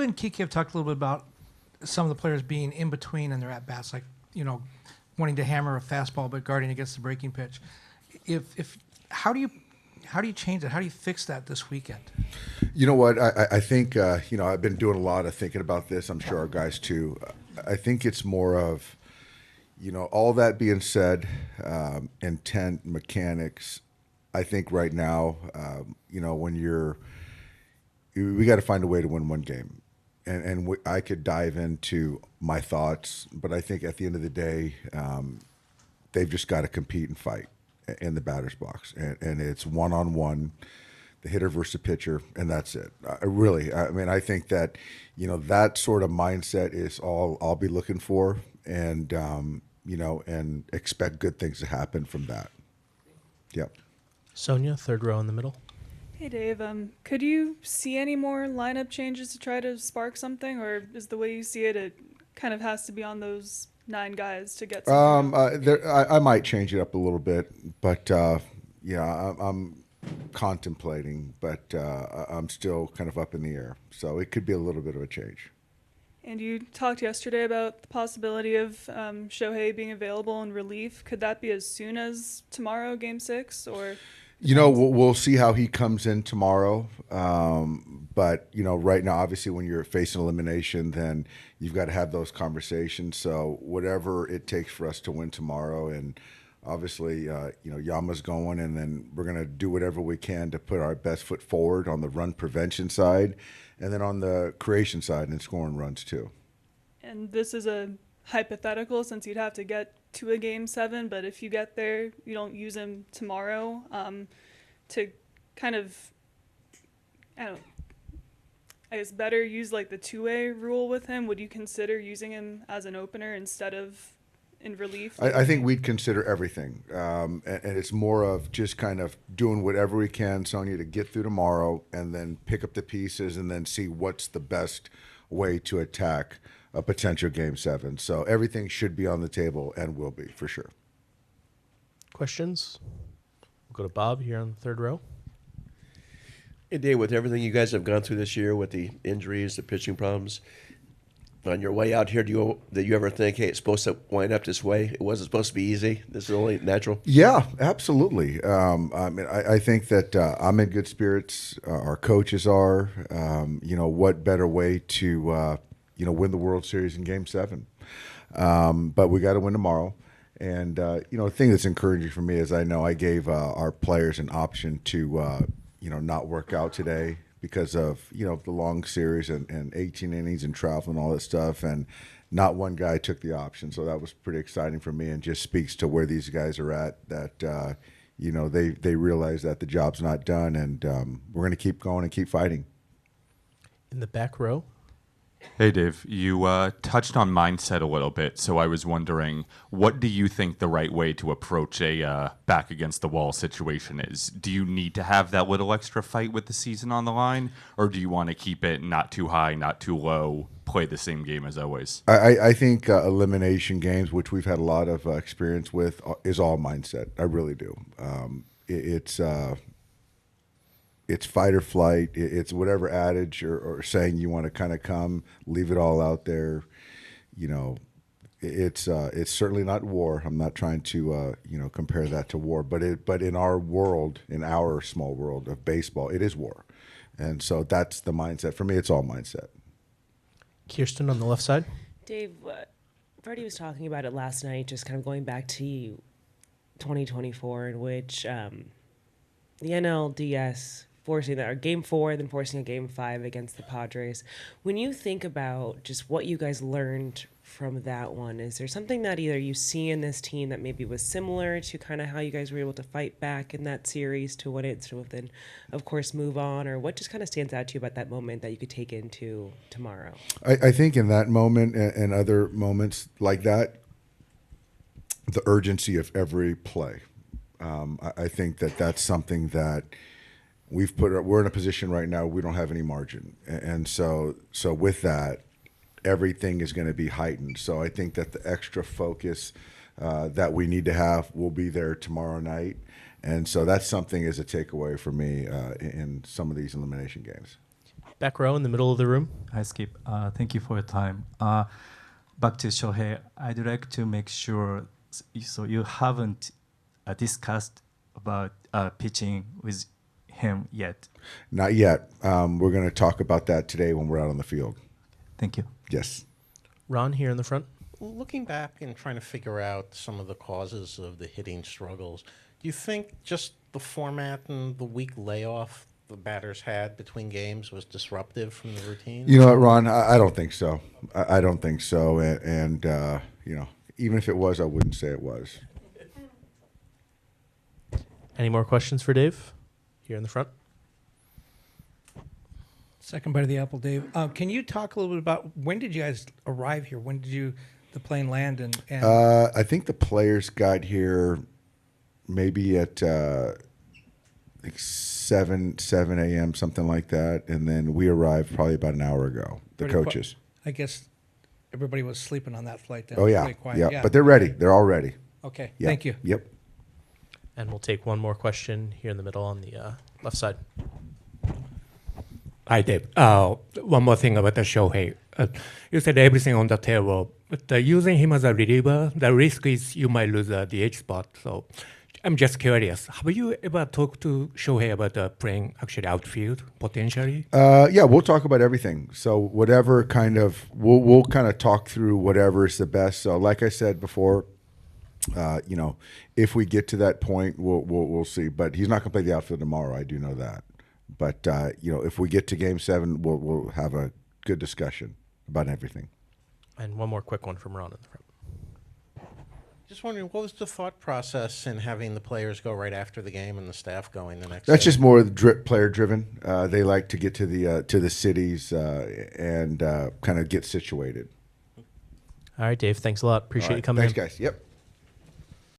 and Kiki have talked a little bit about some of the players being in between in their at-bats, like, wanting to hammer a fastball but guarding against the breaking pitch. How do you change that? How do you fix that this weekend? You know what? I think, I've been doing a lot of thinking about this. I'm sure our guys too. I think it's more of, all that being said, intent, mechanics. I think right now, when we got to find a way to win one game. And I could dive into my thoughts, but I think at the end of the day, they've just got to compete and fight in the batter's box. And it's one-on-one, the hitter versus the pitcher, and that's it. I think that, that sort of mindset is all I'll be looking for, and, and expect good things to happen from that. Yep. Sonia, third row in the middle. Hey, Dave. Could you see any more lineup changes to try to spark something, or is the way you see it, it kind of has to be on those 9 guys to get something I might change it up a little bit, but I'm contemplating, but I'm still kind of up in the air. So it could be a little bit of a change. And you talked yesterday about the possibility of Shohei being available in relief. Could that be as soon as tomorrow, Game 6, or? We'll see how he comes in tomorrow. But, right now, obviously, when you're facing elimination, then you've got to have those conversations. So whatever it takes for us to win tomorrow, and obviously, Yama's going, and then we're going to do whatever we can to put our best foot forward on the run prevention side, and then on the creation side and scoring runs too. And this is a hypothetical, since you'd have to get to a Game 7, but if you get there, you don't use him tomorrow to kind of, I guess better use like the two-way rule with him. Would you consider using him as an opener instead of in relief? I think we'd consider everything. And it's more of just kind of doing whatever we can, Sonia, to get through tomorrow, and then pick up the pieces and then see what's the best way to attack a potential Game 7. So everything should be on the table, and will be, for sure. Questions? We'll go to Bob here on the third row. Hey, Dave, with everything you guys have gone through this year with the injuries, the pitching problems, on your way out here, did you ever think, hey, it's supposed to wind up this way? It wasn't supposed to be easy? This is only natural? Yeah, absolutely. I think that I'm in good spirits. Our coaches are. What better way to win the World Series in Game 7? But we got to win tomorrow. And, the thing that's encouraging for me is I know I gave our players an option to, not work out today because of, the long series and 18 innings and travel and all that stuff. And not one guy took the option. So that was pretty exciting for me, and just speaks to where these guys are at, that, they realize that the job's not done, and we're going to keep going and keep fighting. In the back row. Hey, Dave, you touched on mindset a little bit, so I was wondering, what do you think the right way to approach a back-against-the-wall situation is? Do you need to have that little extra fight with the season on the line, or do you want to keep it not too high, not too low, play the same game as always? I think elimination games, which we've had a lot of experience with, is all mindset. I really do. It's fight or flight. It's whatever adage or saying you want to kind of come, leave it all out there. It's certainly not war. I'm not trying to compare that to war, but in our world, in our small world of baseball, it is war, and so that's the mindset for me. It's all mindset. Kirsten on the left side. Dave, Freddie was talking about it last night, just kind of going back to 2024, in which the NLDS forcing that, or Game 4, then forcing a Game 5 against the Padres. When you think about just what you guys learned from that one, is there something that either you see in this team that maybe was similar to kind of how you guys were able to fight back in that series to what it's sort of then, of course, move on, or what just kind of stands out to you about that moment that you could take into tomorrow? I think in that moment and other moments like that, the urgency of every play. I think that's something that we're in a position right now, we don't have any margin. And so with that, everything is going to be heightened. So I think that the extra focus that we need to have will be there tomorrow night. And so that's something as a takeaway for me in some of these elimination games. Back row in the middle of the room. Hi, Skip. Thank you for your time. Back to Shohei, I'd like to make sure, so you haven't discussed about pitching with him yet. Not yet. We're going to talk about that today when we're out on the field. Thank you. Yes. Ron here in the front. Looking back and trying to figure out some of the causes of the hitting struggles, do you think just the format and the week layoff the batters had between games was disruptive from the routine? You know what, Ron? I don't think so. I don't think so. And you know, even if it was, I wouldn't say it was. Any more questions for Dave? Here in the front. Second bite of the apple, Dave. Can you talk a little bit about when did you guys arrive here? When did the plane land? And I think the players got here maybe at like 7 a.m., something like that. And then we arrived probably about an hour ago, the Pretty qui- coaches. I guess everybody was sleeping on that flight then. Oh, yeah. Pretty quiet. Yeah. But they're ready. They're all ready. Okay. Yeah. Thank you. Yep. And we'll take one more question here in the middle on the left side. Hi, Dave. One more thing about the Shohei. You said everything on the table, but using him as a reliever, the risk is you might lose a DH spot. So I'm just curious. Have you ever talked to Shohei about playing actually outfield potentially? Yeah, we'll talk about everything. So whatever kind of we'll kind of talk through whatever is the best. So like I said before, you know, if we get to that point, we'll see. But he's not going to play the outfield tomorrow. I do know that. But you know, if we get to Game 7, we'll have a good discussion about everything. And one more quick one from Ron in the front. Just wondering, what was the thought process in having the players go right after the game and the staff going the next That's day? just more player driven. They like to get to the cities and kind of get situated. All right, Dave. Thanks a lot. Appreciate All right. you coming Thanks, in. guys. Yep.